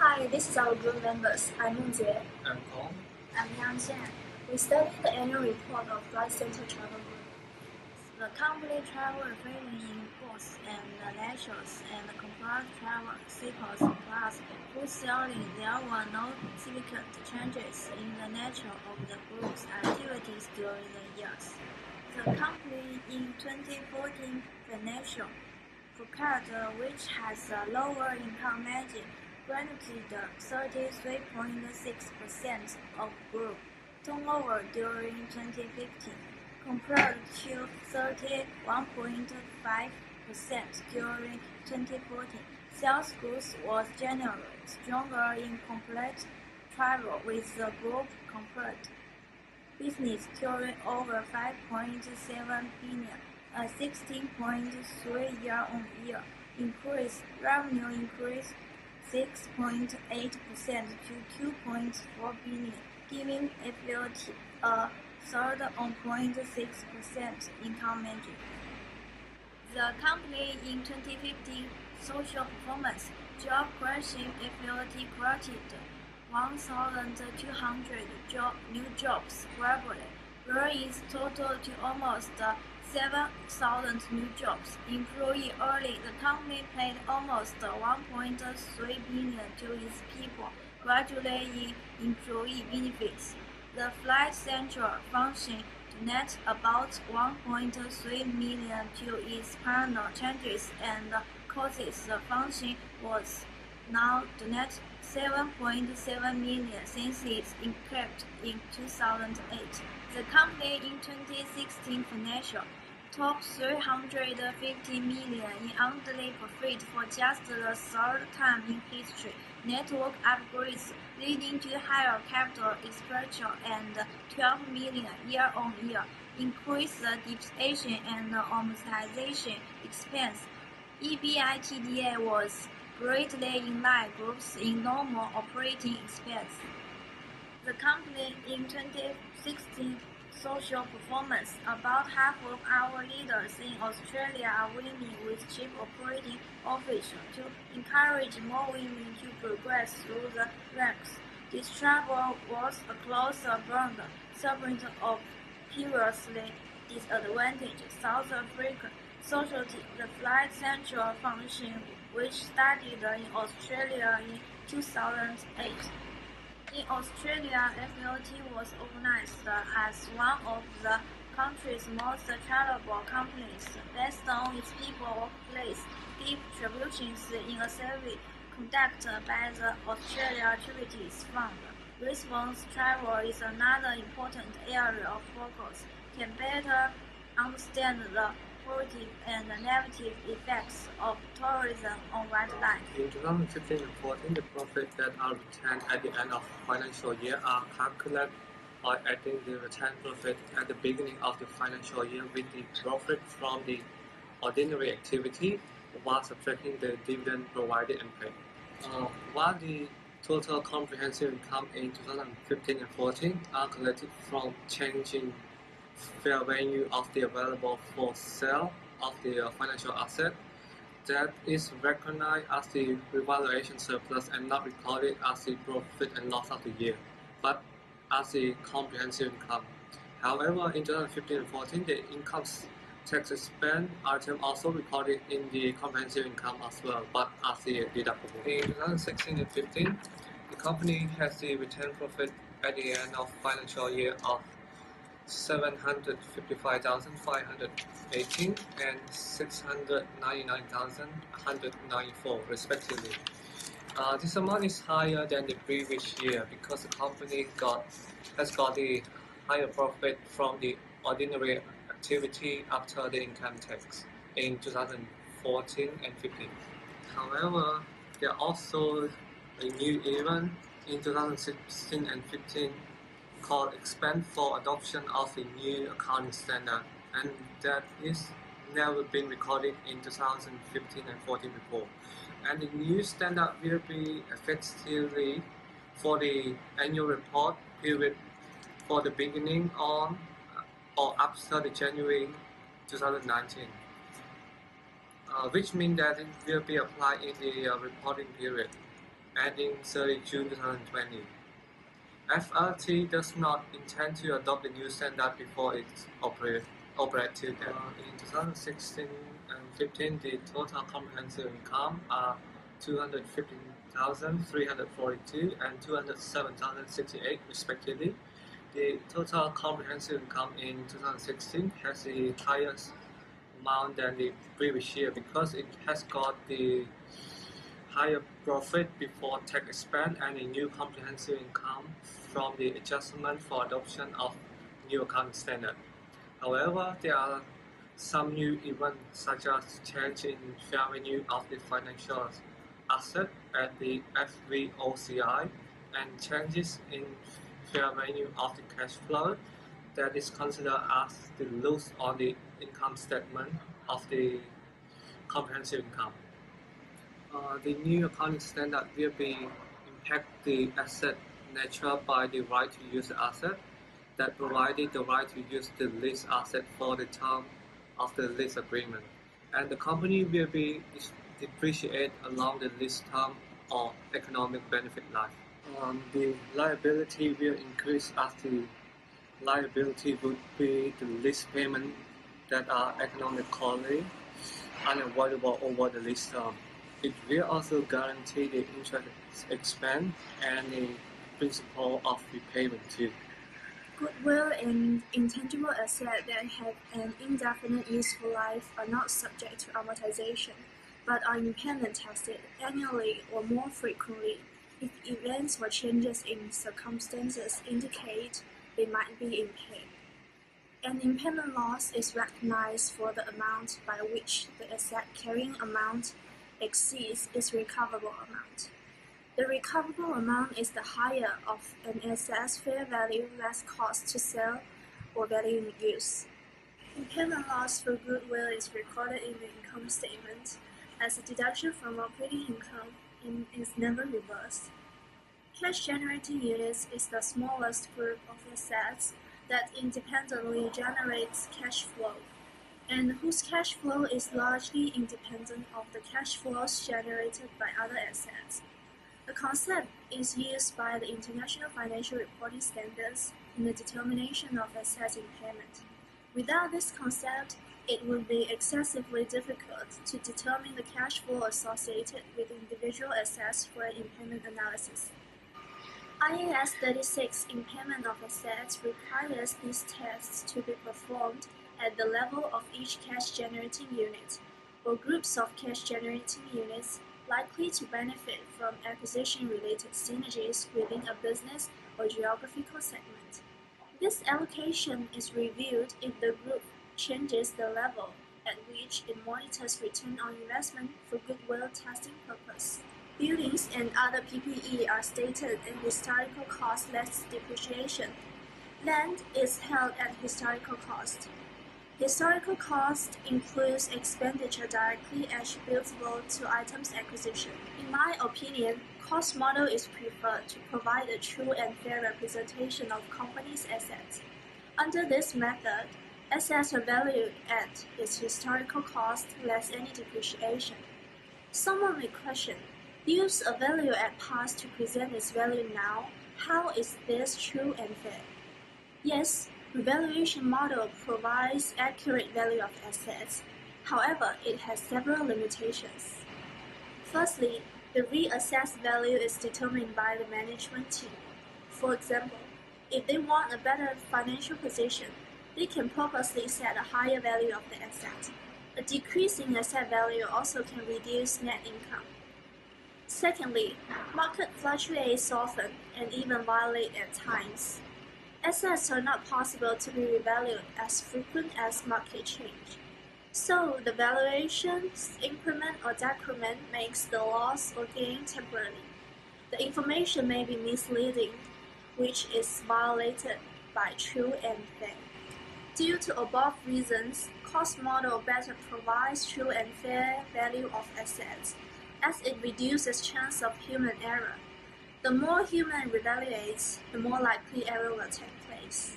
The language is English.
Hi, this is our group members. I'm Mengjie and Korng. I'm Qian. We studied the annual report of Flight Center Travel Group. The company traveled freely in both and leisures and compared travel cycles plus food selling. There were no significant changes in the nature of the group's activities during the years. The company in 2014 financial forecast, which has a lower income margin, granted 33.6% of group turnover during 2015, compared to 31.5% during 2014. Sales growth was generally stronger in complete travel, with the group compared business turning over 5.7 billion, a 16.3 year-on-year increase. Revenue increased 6.8% to 2.4 billion, giving affiliate a 30.6% income margin. The company in 2015 social performance job creation affiliate created 1,200 new jobs globally, raised total to almost 7,000 new jobs. Employee early, the company paid almost 1.3 billion to its people, gradually in employee benefits. The Flight Central function donated about 1.3 million to its partner changes and courses. The function was now donated 7.7 million since its inception in 2008. The company in 2016 financial took 350 million in annual profit for just the third time in history. Network upgrades leading to higher capital expenditure and 12 million year-on-year increase the depreciation and amortization expense. EBITDA was greatly in line groups in normal operating expense. The company in 2016 social performance. About half of our leaders in Australia are women with chief operating officer to encourage more women to progress through the ranks. This travel was a closer brand servant of previously disadvantaged South African society. The Flight Central function, which started in Australia in 2008. In Australia, FLT was organized as one of the country's most charitable companies, based on its people workplace distributions in a survey conducted by the Australia Charities Fund. Response travel is another important area of focus. Can better understand the positive and negative effects of tourism on wildlife. In 2015 and 14, the profit that are retained at the end of financial year are calculated by adding the retained profit at the beginning of the financial year with the profit from the ordinary activity, while subtracting the dividend provided and paid. While the total comprehensive income in 2015 and 14 are collected from changing fair value of the available for sale of the financial asset, that is recognized as the revaluation surplus and not recorded as the profit and loss of the year, but as the comprehensive income. However, in 2015 and 14, the income tax expense item also recorded in the comprehensive income as well, but as the deductible. In 2016 and 15, the company has the retained profit at the end of financial year of 755,518 and 699,194 respectively. This amount is higher than the previous year because the company has got the higher profit from the ordinary activity after the income tax in 2014 and 15. However, there are also a new event in 2016 and 15 called Expand for adoption of a new accounting standard, and that is never been recorded in 2015 and 14 before. And the new standard will be effectively for the annual report period for the beginning on or after the January 2019, which means that it will be applied in the reporting period. ending 30 June 2020. FRT does not intend to adopt the new standard before its operative date. In 2016 and 15, the total comprehensive income are 215,342 and 207,068 respectively. The total comprehensive income in 2016 has the highest amount than the previous year because it has got the higher profit before tax expense and a new comprehensive income from the adjustment for adoption of new accounting standard. However, there are some new events such as change in fair value of the financial asset at the FVOCI and changes in fair value of the cash flow that is considered as the loss on the income statement of the comprehensive income. The new accounting standard will impact the asset nature by the right to use the asset that provided the right to use the lease asset for the term of the lease agreement, and the company will be depreciated along the lease term or economic benefit life. The liability will increase as the liability would be the lease payment that are economically unavoidable over the lease term. It will also guarantee the interest expense and the principal of repayment too. Goodwill and intangible assets that have an indefinite useful life are not subject to amortization, but are impairment tested annually or more frequently if events or changes in circumstances indicate they might be impaired. An impairment loss is recognized for the amount by which the asset carrying amount exceeds its recoverable amount. The recoverable amount is the higher of an asset's fair value less cost to sell or value in use. Impairment loss for goodwill is recorded in the income statement as a deduction from operating income and is never reversed. Cash-generating units is the smallest group of assets that independently generates cash flow, and whose cash flow is largely independent of the cash flows generated by other assets. The concept is used by the International Financial Reporting Standards in the determination of asset impairment. Without this concept, it would be excessively difficult to determine the cash flow associated with individual assets for an impairment analysis. IAS 36 impairment of assets requires these tests to be performed at the level of each cash-generating unit, or groups of cash-generating units likely to benefit from acquisition-related synergies within a business or geographical segment. This allocation is reviewed if the group changes the level at which it monitors return on investment for goodwill testing purpose. Buildings and other PPE are stated in historical cost less depreciation. Land is held at historical cost. Historical cost includes expenditure directly attributable to items acquisition. In my opinion, cost model is preferred to provide a true and fair representation of company's assets. Under this method, assets are valued at its historical cost less any depreciation. Someone may question, use a value at past to present its value now. How is this true and fair? Yes, revaluation model provides accurate value of assets. However, it has several limitations. Firstly, the reassessed value is determined by the management team. For example, if they want a better financial position, they can purposely set a higher value of the asset. A decrease in asset value also can reduce net income. Secondly, market fluctuates often and even violate at times. Assets are not possible to be revalued as frequent as market change. So the valuation's increment or decrement makes the loss or gain temporary. The information may be misleading, which is violated by true and fair. Due to above reasons, cost model better provides true and fair value of assets, as it reduces chance of human error. The more human revaluates, the more likely error will take place.